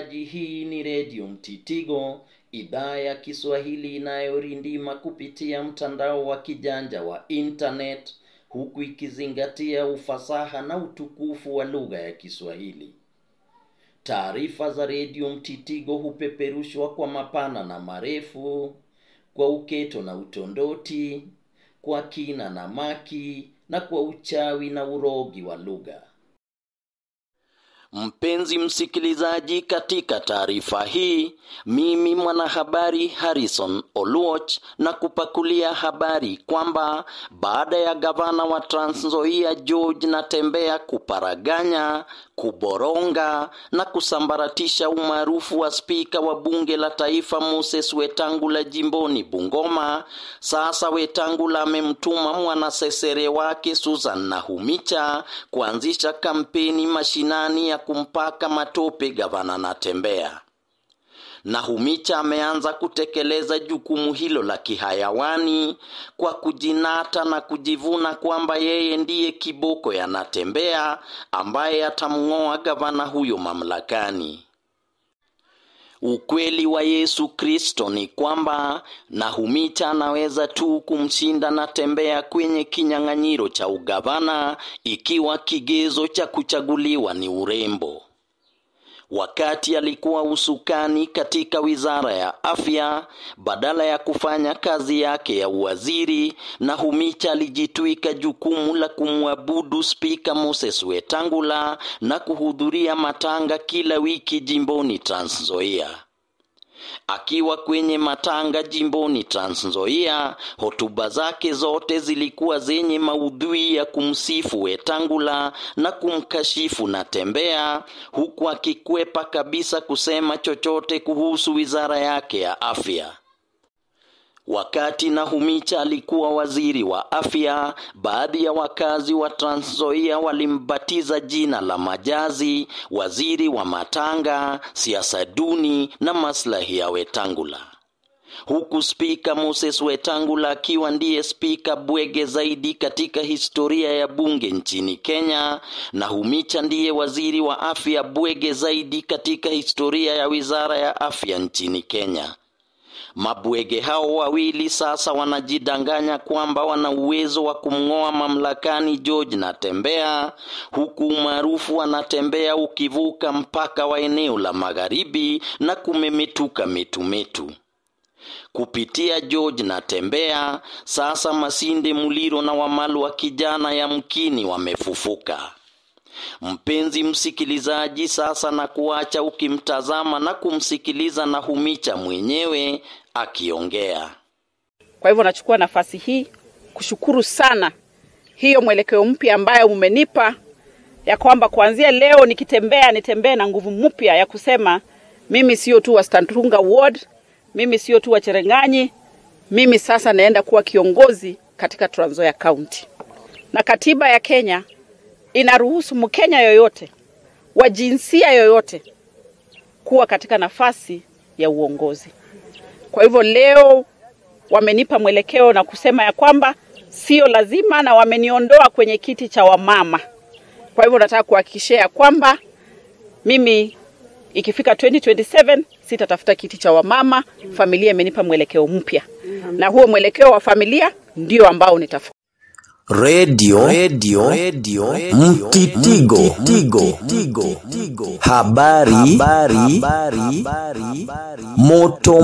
msikilizaji, hii ni Radio Mtitigo, idhaa ya Kiswahili inayorindima kupitia mtandao wa kijanja wa internet, huku ikizingatia ufasaha na utukufu wa lugha ya Kiswahili. Taarifa za Radio Mtitigo hupeperushwa kwa mapana na marefu, kwa uketo na utondoti, kwa kina na maki, na kwa uchawi na urogi wa lugha. Mpenzi msikilizaji, katika taarifa hii, mimi mwanahabari Harrison Oluoch na kupakulia habari kwamba baada ya gavana wa Trans Nzoia George Natembeya kuparaganya, kuboronga na kusambaratisha umaarufu wa spika wa bunge la taifa Moses Wetangula jimboni Bungoma, sasa Wetangula amemtuma mwanasesere wake Susan Nahumicha kuanzisha kampeni mashinani ya kumpaka matope gavana Natembeya. Nahumicha ameanza kutekeleza jukumu hilo la kihayawani kwa kujinata na kujivuna kwamba yeye ndiye kiboko ya Natembeya ambaye atamng'oa gavana huyo mamlakani. Ukweli wa Yesu Kristo ni kwamba Nahumicha anaweza tu kumshinda Natembeya kwenye kinyang'anyiro cha ugavana ikiwa kigezo cha kuchaguliwa ni urembo. Wakati alikuwa usukani katika wizara ya afya, badala ya kufanya kazi yake ya uwaziri, Nahumicha alijitwika jukumu la kumwabudu spika Moses Wetangula na kuhudhuria matanga kila wiki jimboni Trans Nzoia. Akiwa kwenye matanga jimboni Trans Nzoia, hotuba zake zote zilikuwa zenye maudhui ya kumsifu Wetangula na kumkashifu Natembeya, huku akikwepa kabisa kusema chochote kuhusu wizara yake ya afya. Wakati Nahumicha alikuwa waziri wa afya, baadhi ya wakazi wa Trans Nzoia walimbatiza jina la majazi waziri wa matanga, siasa duni na maslahi ya Wetangula. Huku spika Moses Wetangula akiwa ndiye spika bwege zaidi katika historia ya bunge nchini Kenya, Nahumicha ndiye waziri wa afya bwege zaidi katika historia ya wizara ya afya nchini Kenya. Mabwege hao wawili sasa wanajidanganya kwamba wana uwezo wa kumng'oa mamlakani George Natembeya, huku umaarufu wa Natembeya ukivuka mpaka wa eneo la magharibi na kumemetuka metu. Kupitia George Natembeya, sasa Masinde Muliro na Wamalu wa kijana ya mkini wamefufuka. Mpenzi msikilizaji, sasa na kuacha ukimtazama na kumsikiliza Nahumicha mwenyewe akiongea. Kwa hivyo nachukua nafasi hii kushukuru sana hiyo mwelekeo mpya ambayo umenipa, ya kwamba kuanzia leo nitembee na nguvu mpya ya kusema mimi sio tu wa Stantunga Ward, mimi sio tu wa Cherang'anyi, mimi sasa naenda kuwa kiongozi katika Trans Nzoia County. Na katiba ya Kenya inaruhusu Mkenya yoyote wa jinsia yoyote kuwa katika nafasi ya uongozi. Kwa hivyo leo wamenipa mwelekeo na kusema ya kwamba sio lazima, na wameniondoa kwenye kiti cha wamama. Kwa hivyo nataka kuhakikishia kwamba mimi ikifika 2027 sitatafuta kiti cha wamama. Familia imenipa mwelekeo mpya, na huo mwelekeo wa familia ndio ambao nitafuata. Radio Mtitigo. Habari moto.